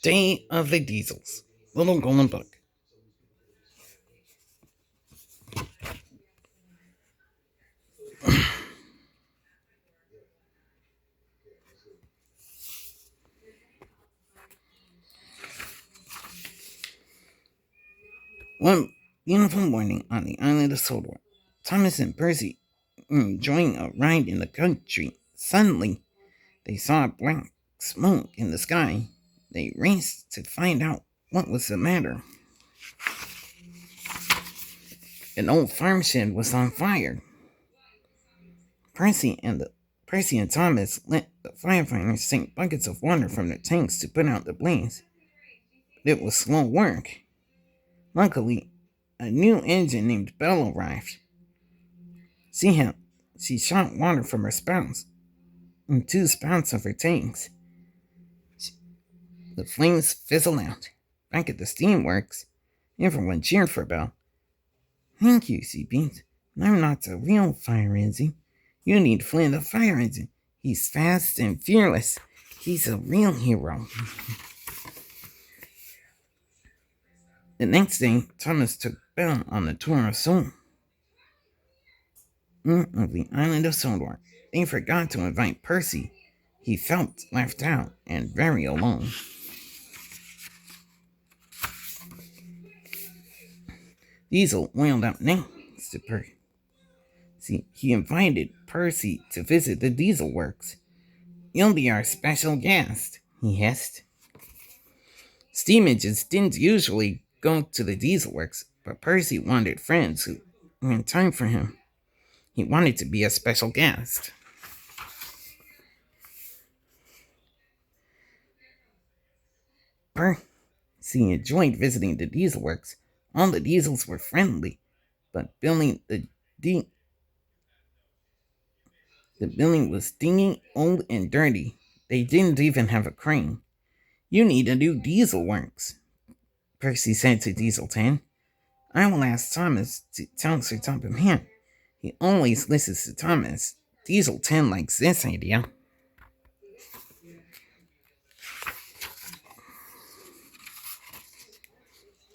Day of the Diesels. Little Golden Book. One beautiful morning on the island of Sodor, Thomas and Percy were enjoying a ride in the country. Suddenly, they saw black smoke in the sky. They raced to find out what was the matter. An old farm shed was on fire. Percy and Thomas let the firefighters sink buckets of water from their tanks to put out the blaze. But it was slow work. Luckily, a new engine named Belle arrived. She shot water from her spouts in two spouts of her tanks. The flames fizzled out. Back at the steamworks, everyone cheered for Belle. Thank you, she beamed. I'm not a real fire engine. You need Flynn the fire engine. He's fast and fearless. He's a real hero. The next day, Thomas took Belle on the tour of Sol of the island of Sodor. They forgot to invite Percy. He felt left out and very alone. Diesel wailed out next to Percy. He invited Percy to visit the Diesel Works. You'll be our special guest, he hissed. Steam engines didn't usually go to the Diesel Works, but Percy wanted friends who had time for him. He wanted to be a special guest. Percy enjoyed visiting the Diesel Works. All the diesels were friendly, but the building was dingy, old, and dirty. They didn't even have a crane. You need a new Diesel Works, Percy said to Diesel 10. I will ask Thomas to tell Sir Topham Hatt. He always listens to Thomas. Diesel 10 likes this idea.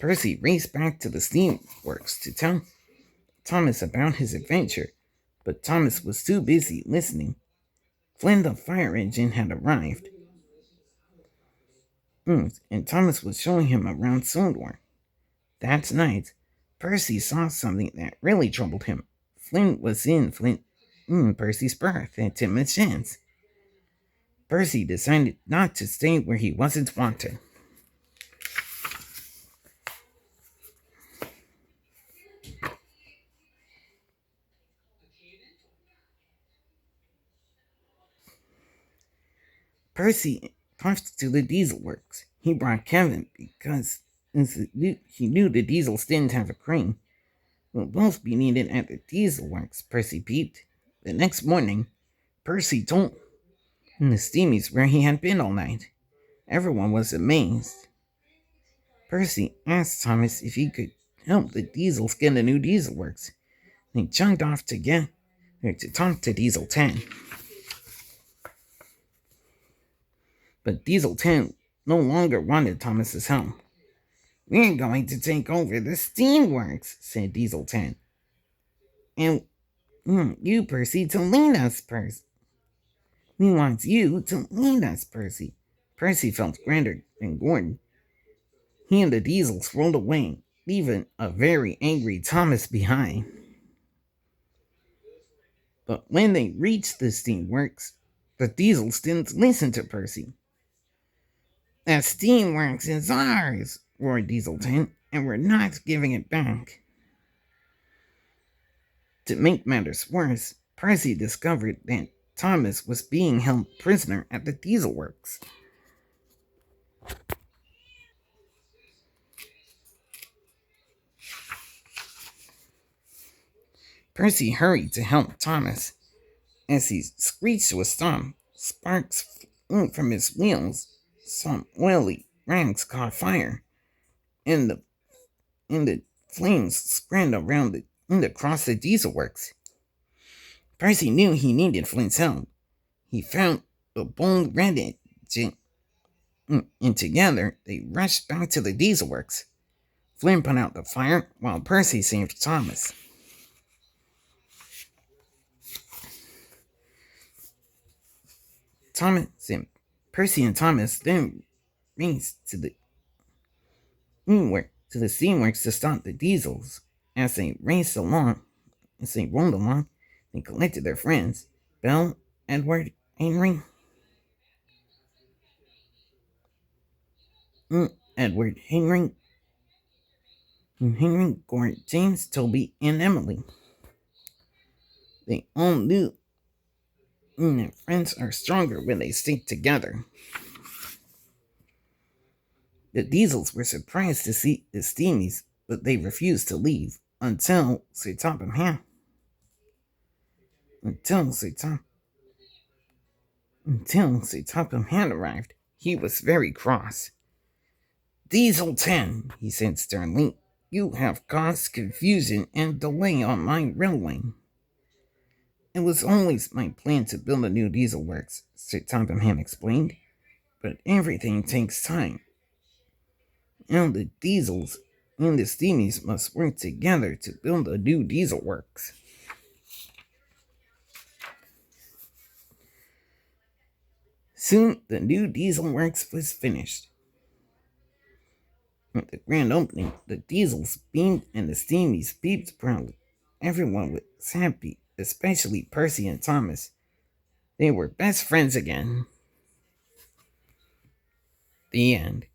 Percy raced back to the steamworks to tell Thomas about his adventure, but Thomas was too busy listening. Flynn the fire engine had arrived, and Thomas was showing him around Sodor. That night, Percy saw something that really troubled him. Flynn was in Percy's berth at Timothy's Sheds. Percy decided not to stay where he wasn't wanted. Percy puffed to the Diesel Works. He brought Kevin because he knew the Diesels didn't have a crane. We'll both be needed at the Diesel Works, Percy peeped. The next morning, Percy told the Steamies where he had been all night. Everyone was amazed. Percy asked Thomas if he could help the Diesels get a new Diesel Works. They chugged off together to talk to Diesel 10. But Diesel 10 no longer wanted Thomas's help. We're going to take over the steamworks, said Diesel 10. And you, Percy, to lead us, Percy. We want you to lead us, Percy. Percy felt grander than Gordon. He and the Diesels rolled away, leaving a very angry Thomas behind. But when they reached the steamworks, the Diesels didn't listen to Percy. The steamworks is ours, roared Diesel 10, and we're not giving it back. To make matters worse, Percy discovered that Thomas was being held prisoner at the Diesel Works. Percy hurried to help Thomas. As he screeched to a stop, sparks flew from his wheels. Some oily rags caught fire, and the flames spread around and across the Diesel Works. Percy knew he needed Flint's help. He found the bold red and together they rushed back to the diesel works. Flynn put out the fire while Percy saved Thomas. Percy and Thomas then raced to the steamworks to stop the diesels. As they rolled along, they collected their friends, Belle, Edward, Henry, Gort, James, Toby, and Emily. They all knew that friends are stronger when they stick together. The Diesels were surprised to see the Steamies, but they refused to leave until Sir Topham Hatt arrived. He was very cross. "Diesel 10, he said sternly, "you have caused confusion and delay on my railway." "It was always my plan to build a new diesel works," Sir Topham Hatt explained, "but everything takes time. Now the Diesels and the Steamies must work together to build a new diesel works." Soon the new diesel works was finished. At the grand opening, the Diesels beamed and the Steamies beeped proudly. Everyone was happy, especially Percy and Thomas. They were best friends again. The end.